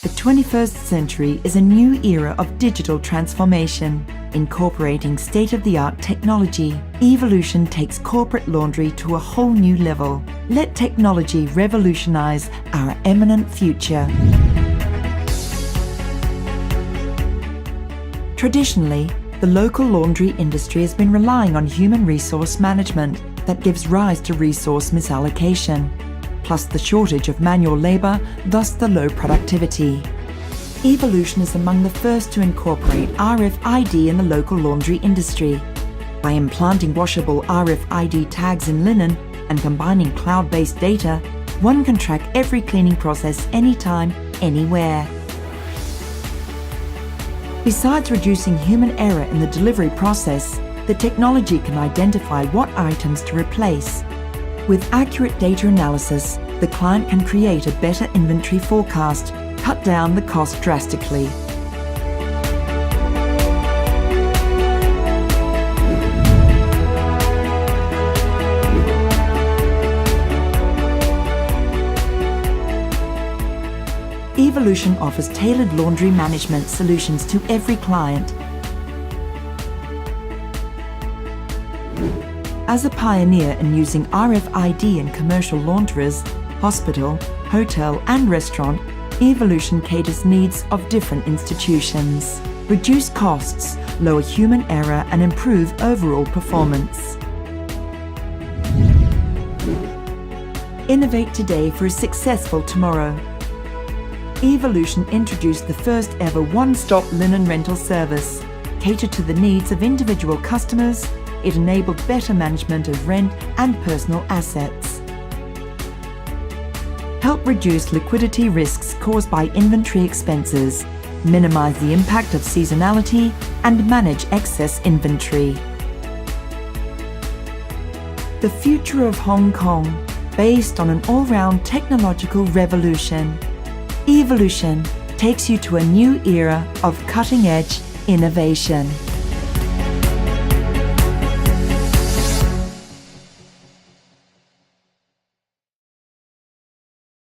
The 21st century is a new era of digital transformation. Incorporating state-of-the-art technology, E-olution takes corporate laundry to a whole new level. Let technology revolutionize our eminent future. Traditionally, the local laundry industry has been relying on human resource management that gives rise to resource misallocation, plus the shortage of manual labor, thus the low productivity. E-olution is among the first to incorporate RFID in the local laundry industry. By implanting washable RFID tags in linen and combining cloud-based data, one can track every cleaning process anytime, anywhere. Besides reducing human error in the delivery process, the technology can identify what items to replace. With accurate data analysis, the client can create a better inventory forecast, cut down the cost drastically. E-olution offers tailored laundry management solutions to every client. As a pioneer in using RFID in commercial laundries, hospital, hotel and restaurant, E-olution caters needs of different institutions, reduce costs, lower human error and improve overall performance. Innovate today for a successful tomorrow. E-olution introduced the first ever one-stop linen rental service. Catered to the needs of individual customers, it enabled better management of rent and personal assets. Help reduce liquidity risks caused by inventory expenses, minimize the impact of seasonality, and manage excess inventory. The future of Hong Kong, based on an all-round technological revolution. E-olution takes you to a new era of cutting-edge innovation.